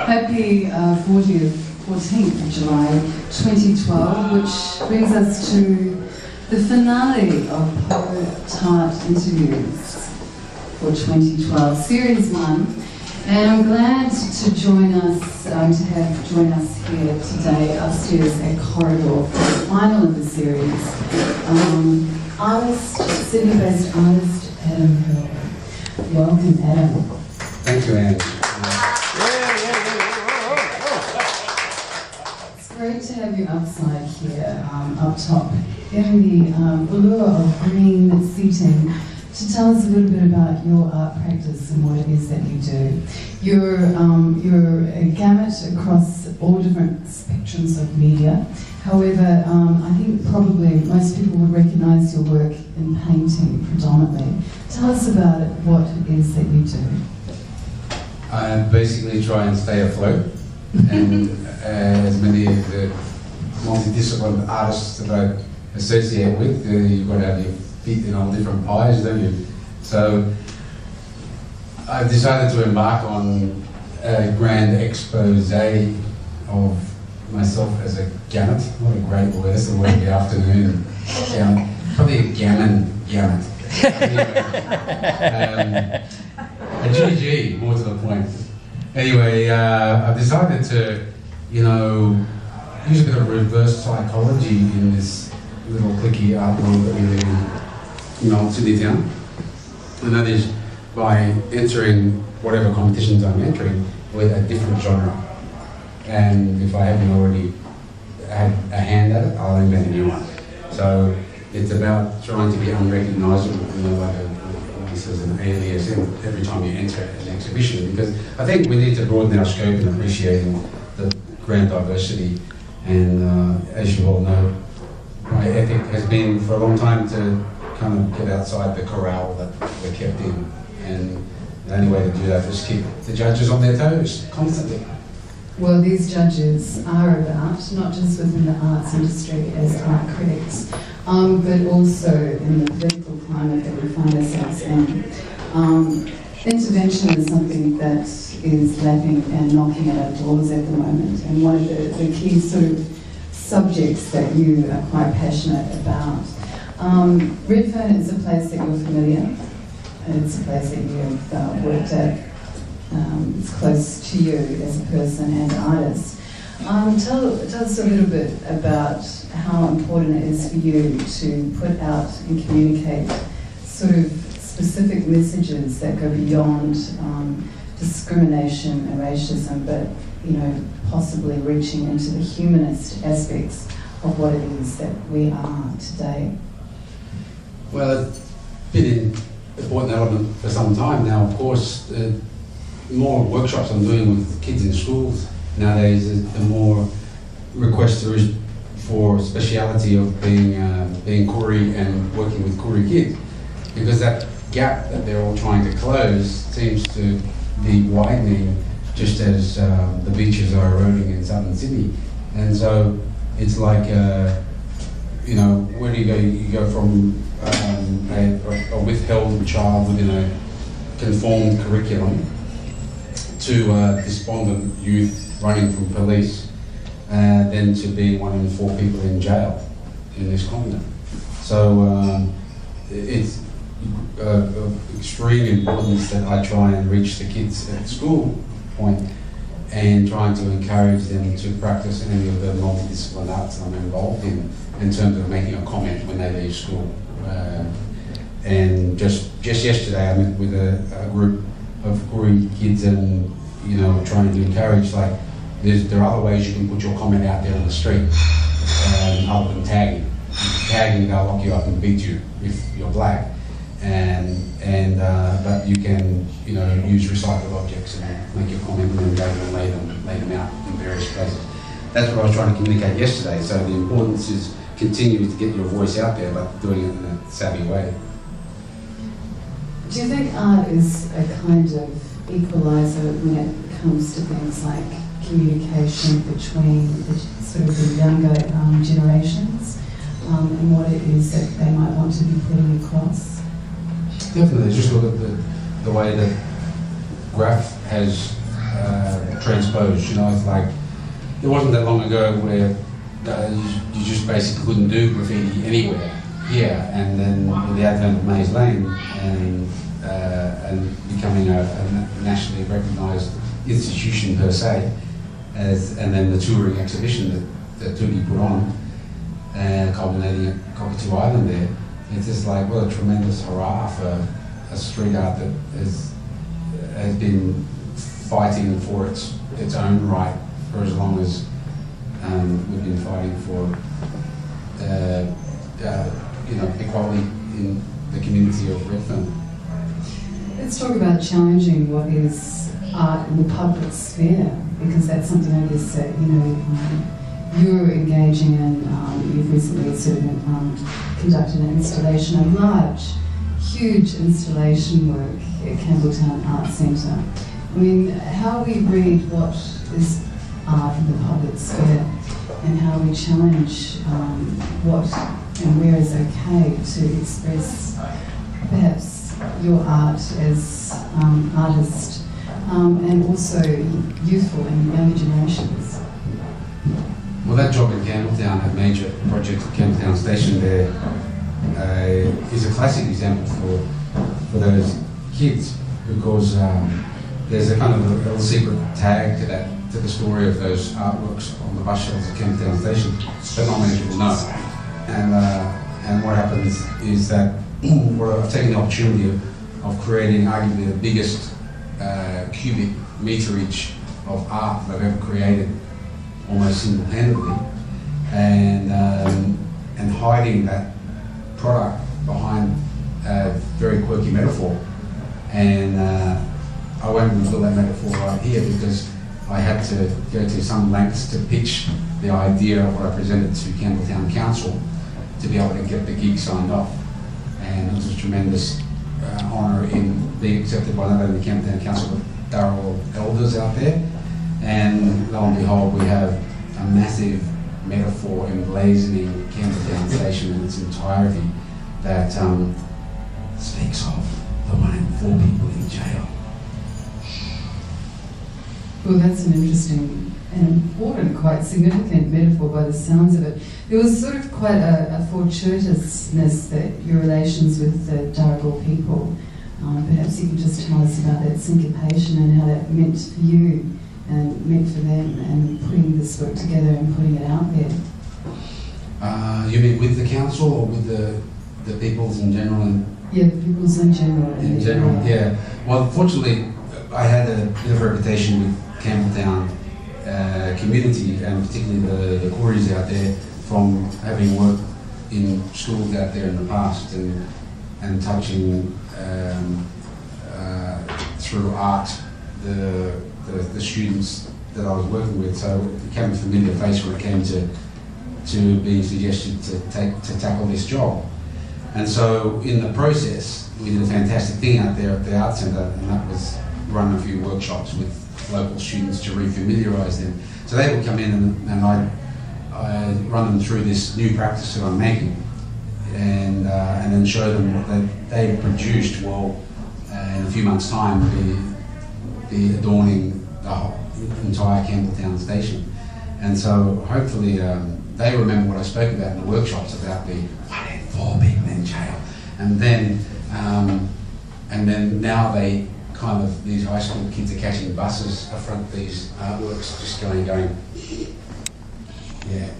Happy 14th of July 2012, which brings us to the finale of poeTart interviews for 2012, Series 1. And I'm glad to join us, join us here today upstairs at Corridor for the final of the series. Sydney-based artist Adam Hill. Welcome, Adam. Thank you, Anne. It's great to have you outside here, up top, in the allure of green seating, to tell us a little bit about your art practice and what it is that you do. You're a gamut across all different spectrums of media. However, I think probably most people would recognise your work in painting predominantly. Tell us about it, what it is that you do. I basically try and stay afloat, and as many of the multidisciplinary artists that I associate with, you've got to have your feet in all different pies, don't you? So I've decided to embark on a grand expose of myself as a gamut. What a great word, that's the word of the afternoon. Probably a gamut. A GG, more to the point. Anyway, I've decided to, use a bit of reverse psychology in this little cliquey art world that we live in Sydney town. And that is by entering whatever competitions I'm entering with a different genre. And if I haven't already had a hand at it, I'll invent a new one. So it's about trying to be unrecognisable, like as an alias every time you enter an exhibition, because I think we need to broaden our scope in appreciating the grand diversity. And as you all know, my ethic has been for a long time to kind of get outside the corral that we're kept in, and the only way to do that is keep the judges on their toes constantly. Well, these judges are about, not just within the arts industry as art critics, but also in the political climate that we find ourselves in. Intervention is something that is lapping and knocking at our doors at the moment, and one of the key sort of subjects that you are quite passionate about. Redfern is a place that you're familiar, and it's a place that you've worked at. It's close to you as a person and artist. Tell us a little bit about how important it is for you to put out and communicate sort of specific messages that go beyond discrimination and racism, but possibly reaching into the humanist aspects of what it is that we are today. Well, it's been an important element for some time now. Of course, the more workshops I'm doing with kids in schools nowadays, the more requests there is for speciality of being Koori and working with Koori kids, because that gap that they're all trying to close seems to be widening, just as the beaches are eroding in southern Sydney. And so it's like, where do you go? You go from a withheld child within a conformed curriculum to despondent youth running from police, then to being 1 in 4 people in jail in this continent. So it's of extreme importance that I try and reach the kids at school point and trying to encourage them to practice any of the multidisciplinary arts I'm involved in terms of making a comment when they leave school. And just yesterday I met with a group of Koori kids and, you know, trying to encourage, like, there are other ways you can put your comment out there on the street, other than tagging. Tagging, they'll lock you up and beat you if you're black. But you can, you know, use recycled objects and make your comment and then go and lay them out in various places. That's what I was trying to communicate yesterday. So the importance is continuing to get your voice out there, but doing it in a savvy way. Do you think art is a kind of equaliser when it comes to things like communication between the sort of the younger generations and what it is that they might want to be putting across? Definitely. Just look at the way that graph has transposed. You know, it's like, it wasn't that long ago where you just basically couldn't do graffiti anywhere here, and then with the advent of Maze Lane and becoming a nationally recognised institution per se, and then the touring exhibition that Toogie put on, culminating at Cockatoo Island there, it's just like, what a tremendous hurrah for a street art that has been fighting for its own right for as long as we've been fighting for you know, equality in the community of Redfern. Let's talk about challenging what is art in the public sphere, because that's something I guess that, you know, you're engaging in. You've recently sort of conducted an installation, a large, huge installation work at Campbelltown Art Centre. I mean, how we read what is art in the public sphere and how we challenge what and where is okay to express perhaps your art as artist and also youthful and younger generations. Well, that job in Campbelltown, that major project at Campbelltown Station there, is a classic example for those kids, because there's a kind of a little secret tag to the story of those artworks on the bus shelves at Campbelltown Station that not many people know. And what happens is that I've taken the opportunity of creating arguably the biggest cubic meterage of art that I've ever created, almost single-handedly, and hiding that product behind a very quirky metaphor. And I won't reveal that metaphor right here because I had to go to some lengths to pitch the idea of what I presented to Campbelltown Council to be able to get the gig signed off. And it was a tremendous honour in being accepted by not only the Campbelltown Council but Darrell elders out there. And lo and behold, we have a massive metaphor emblazoning Campbelltown Station in its entirety that speaks of the 1 in 4 people in jail. Well, that's an interesting and important, quite significant metaphor by the sounds of it. There was sort of quite a fortuitousness that your relations with the Darugul people. Perhaps you can just tell us about that syncopation and how that meant for you and meant for them, and putting this work together and putting it out there. You mean with the council or with the peoples in general? Yeah, the peoples in general. In general, yeah. Well, fortunately, I had a bit of a reputation with Campbelltown community, and particularly the Kooris out there, from having worked in schools out there in the past and touching through art the students that I was working with. So it became a familiar face when it came to being suggested to tackle this job. And so in the process, we did a fantastic thing out there at the Art Centre, and that was run a few workshops with local students to re-familiarise them. So they would come in and I'd run them through this new practice that I'm making, and then show them what they produced will, in a few months' time, be adorning the whole entire Campbelltown Station. And so hopefully they remember what I spoke about in the workshops about the 1 in 4 people in jail. And then now they kind of these high school kids are catching buses up front these artworks, just going, yeah.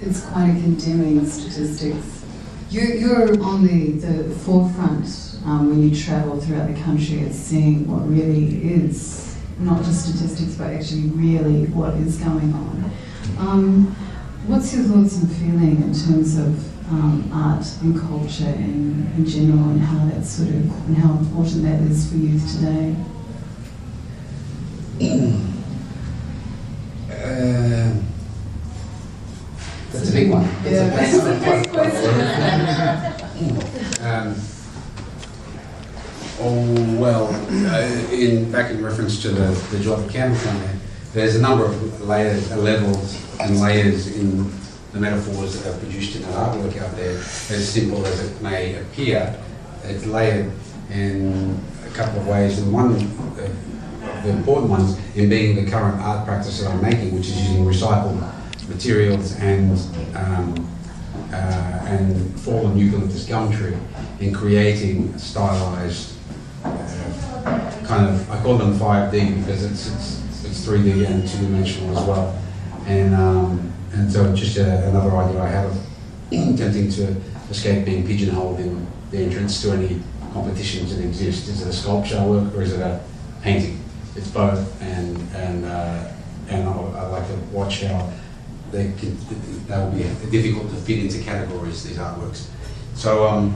It's quite a condemning statistics. You're on the forefront when you travel throughout the country of seeing what really is, not just statistics, but actually really what is going on. What's your thoughts and feeling in terms of art and culture in general, and how that's sort of, and how important that is for youth today? That's a big one. That's a big question. Back in reference to the job camera camera, there's a number of levels and layers in the metaphors that are produced in an artwork out there. As simple as it may appear, it's layered in a couple of ways, and one of the important ones in being the current art practice that I'm making, which is using recycled materials and fallen eucalyptus gum tree in creating a stylized kind of, I call them 5D because it's 3D and 2-dimensional as well, and so just another idea I have of attempting to escape being pigeonholed in the entrance to any competitions that exist. Is it a sculpture work or is it a painting? It's both, and I like to watch how they will be difficult to fit into categories, these artworks. So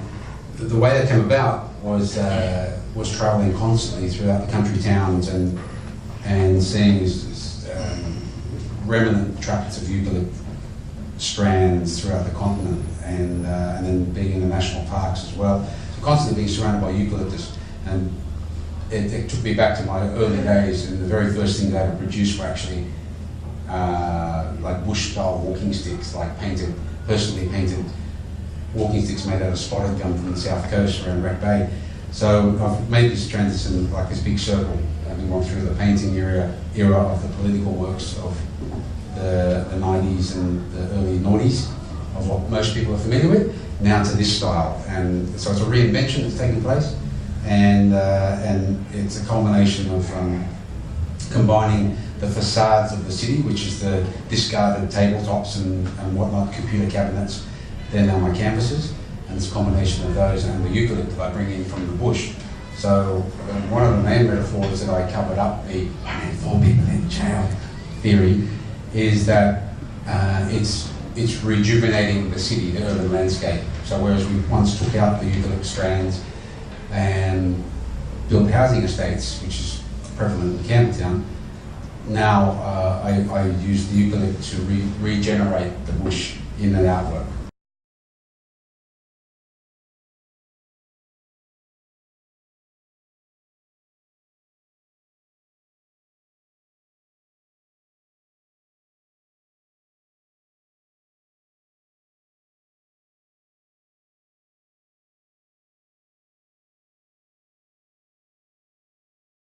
the way that came about was travelling constantly throughout the country towns and seeing these remnant tracts of eucalypt strands throughout the continent, and then being in the national parks as well. So constantly being surrounded by eucalyptus, and it took me back to my early days, and the very first thing that I produced were actually like bush-style walking sticks, like personally painted walking sticks made out of spotted gum from the south coast around Wreck Bay. So I've made this transition, like this big circle, having gone through the painting era of the political works of the 90s and the early noughties, of what most people are familiar with, now to this style. And so it's a reinvention that's taking place, and it's a culmination of combining the facades of the city, which is the discarded tabletops and whatnot, computer cabinets. They're now my canvases, and it's a combination of those and the eucalypt that I bring in from the bush. So one of the main metaphors that I covered up, the 4 people in jail theory, is that it's rejuvenating the city, the urban landscape. So whereas we once took out the eucalypt strands and built housing estates, which is prevalent in Campbelltown, now I use the eucalypt to regenerate the bush in an artwork.